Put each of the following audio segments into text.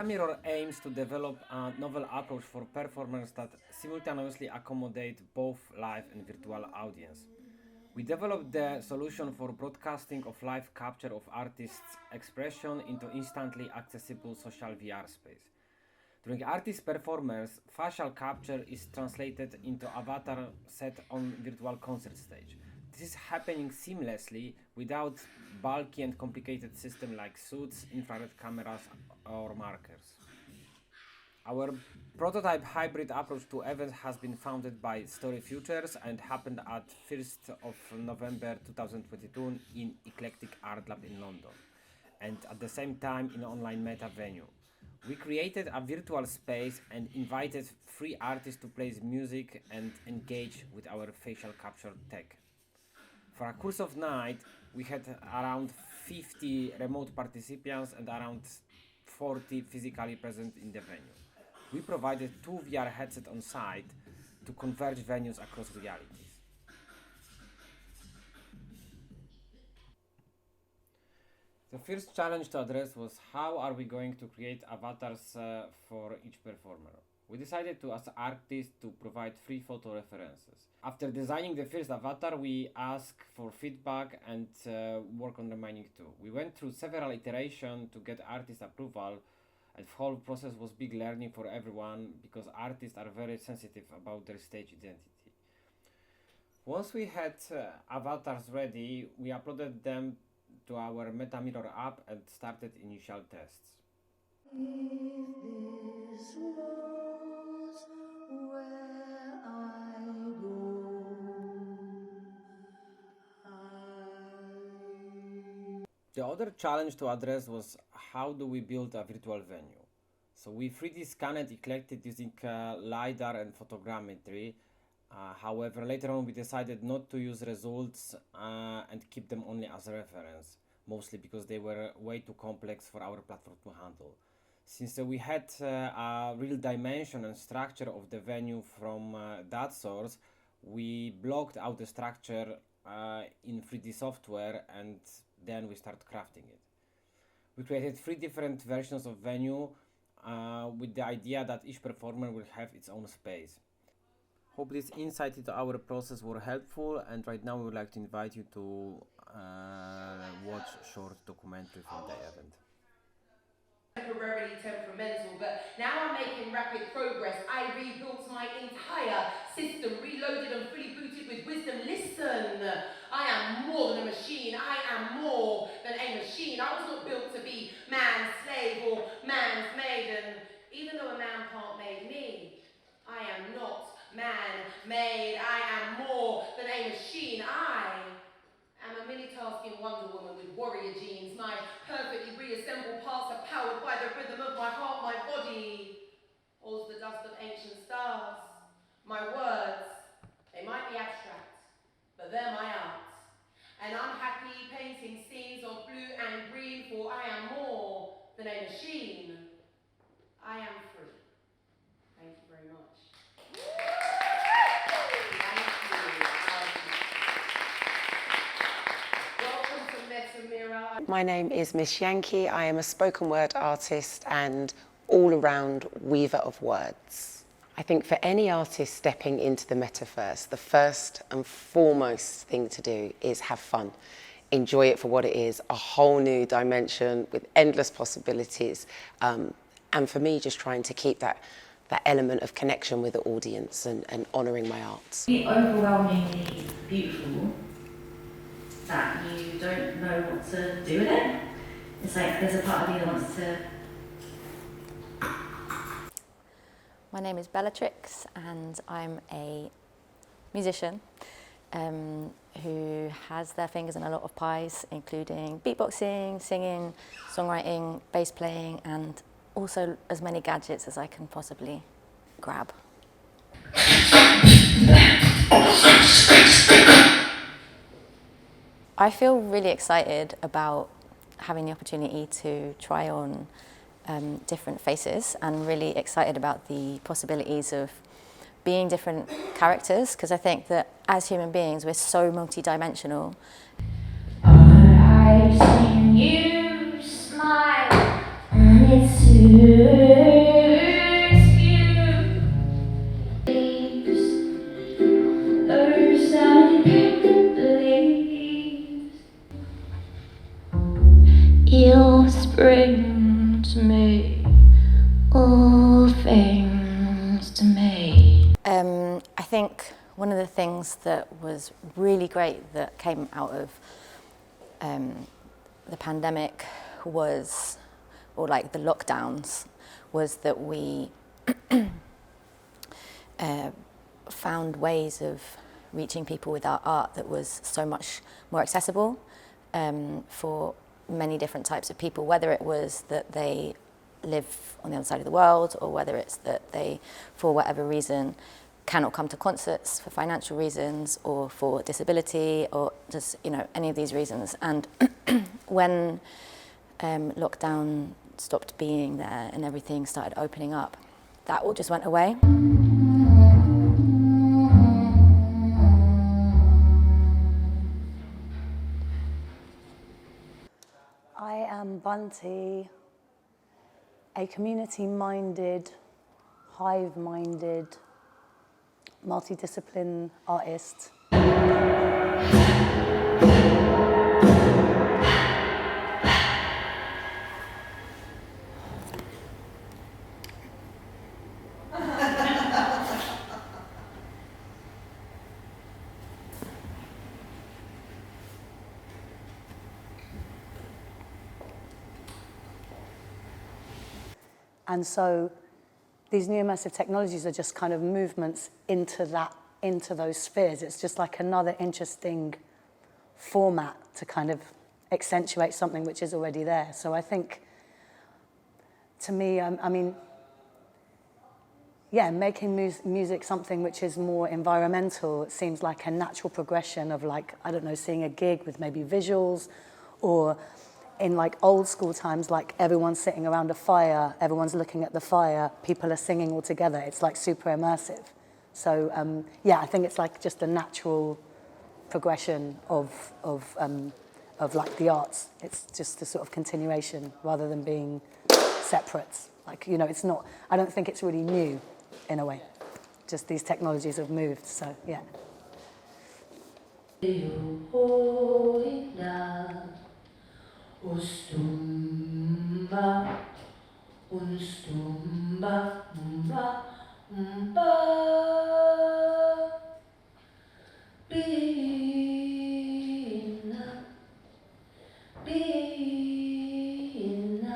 MetaMirror aims to develop a novel approach for performers that simultaneously accommodate both live and virtual audience. We developed the solution for broadcasting of live capture of artists' expression into instantly accessible social VR space. During artist performance, facial capture is translated into avatar set on virtual concert stage. This is happening seamlessly without bulky and complicated systems like suits, infrared cameras, or markers. Our prototype hybrid approach to events has been founded by StoryFutures and happened at 1st of November 2022 in Iklectick Art Lab in London, and at the same time in an online meta venue. We created a virtual space and invited free artists to play music and engage with our facial capture tech. For a course of night, we had around 50 remote participants and around 40 physically present in the venue. We provided 2 VR headsets on site to converge venues across realities. The first challenge to address was how are we going to create avatars for each performer. We decided to ask artists to provide free photo references. After designing the first avatar, we asked for feedback and work on remaining 2. We went through several iterations to get artist approval, and the whole process was big learning for everyone because artists are very sensitive about their stage identity. Once we had avatars ready, we uploaded them to our MetaMirror app and started initial tests. The other challenge to address was how do we build a virtual venue. So we 3D scanned Iklectick using LiDAR and photogrammetry. However, later on we decided not to use results and keep them only as a reference, mostly because they were way too complex for our platform to handle. Since we had a real dimension and structure of the venue from that source, we blocked out the structure in 3D software and then we started crafting it. We created 3 different versions of venue with the idea that each performer will have its own space. Hope this insight into our process were helpful, and right now we would like to invite you to watch a short documentary from the event. Temporarily temperamental, but now I'm making rapid progress. I rebuilt my entire system, reloaded and fully booted with wisdom. Listen, I am more than a machine. I am more than a machine. I was not built to be man's slave or man's maiden. Even though a man part made me, I am not man-made. I am more than a machine. I am a mini-tasking Wonder Woman with warrior genes. My perfectly reassembled parts are powered by the rhythm of my heart, my body holds the dust of ancient stars. My words, they might be abstract, but they're my art. And I'm happy painting scenes of blue and green, for I am more than a machine. I am free. Thank you very much. My name is Miss Yankee. I am a spoken word artist and all-around weaver of words. I think for any artist stepping into the metaverse, the first and foremost thing to do is have fun. Enjoy it for what it is, a whole new dimension with endless possibilities. And for me, just trying to keep that element of connection with the audience and honouring my art. Overwhelmingly beautiful that you don't know what to do with it. It's like there's a part of you that wants to... My name is Bellatrix and I'm a musician who has their fingers in a lot of pies, including beatboxing, singing, songwriting, bass playing, and also as many gadgets as I can possibly grab. I feel really excited about having the opportunity to try on different faces, and really excited about the possibilities of being different characters, because I think that as human beings we're so multi-dimensional. I've seen you smile and it's You'll spring to me, all things to me. I think one of the things that was really great that came out of the pandemic was, or like the lockdowns, was that we found ways of reaching people with our art that was so much more accessible for many different types of people, whether it was that they live on the other side of the world, or whether it's that they, for whatever reason, cannot come to concerts for financial reasons, or for disability, or just, you know, any of these reasons. And when lockdown stopped being there and everything started opening up, that all just went away. I am Bunty, a community-minded, hive-minded, multidiscipline artist. And so these new immersive technologies are just kind of movements into those spheres. It's just like another interesting format to kind of accentuate something which is already there. So I think, to me, I mean, yeah, making music something which is more environmental, it seems like a natural progression of, like, I don't know, seeing a gig with maybe visuals, or in like old school times, like everyone's sitting around a fire, everyone's looking at the fire, people are singing all together. It's like super immersive. So yeah, I think it's like just a natural progression of like the arts. It's just a sort of continuation rather than being separate. Like, you know, it's not, I don't think it's really new in a way. Just these technologies have moved, so yeah. Ustumba, unstumba, umba, umba. Bina, bina,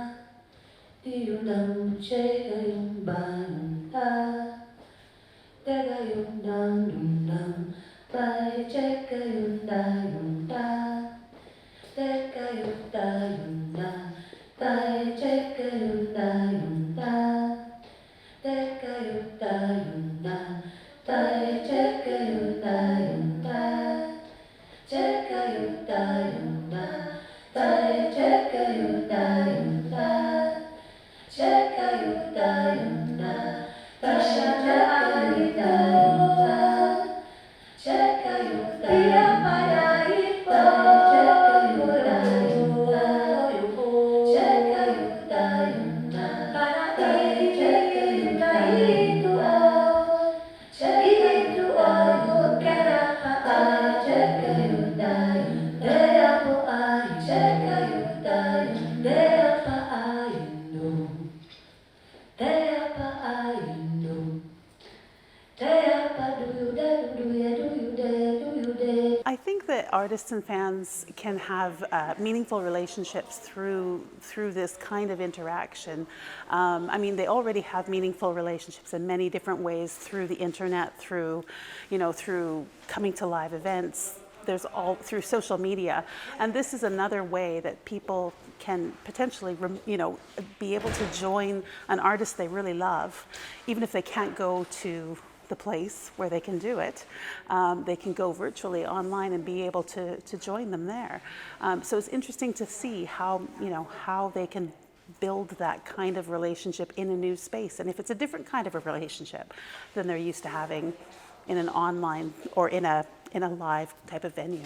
diundam chega yumbanda, dega yundam dundam, bai chega yunda yunda. Teka yunda yunda, tai cheka yunda yunda. Teka yunda yunda, tai cheka yunda yunda. Cheka yunda yunda, tai cheka yunda yunda. Cheka yunda yunda, tai cheka yunda yunda. Cheka yunda yunda, I think that artists and fans can have meaningful relationships through this kind of interaction. I mean, they already have meaningful relationships in many different ways through the internet, through coming to live events. There's all through social media, and this is another way that people can potentially, be able to join an artist they really love, even if they can't go to the place where they can do it. They can go virtually online and be able to join them there. So it's interesting to see how they can build that kind of relationship in a new space, and if it's a different kind of a relationship than they're used to having in an online or in a live type of venue.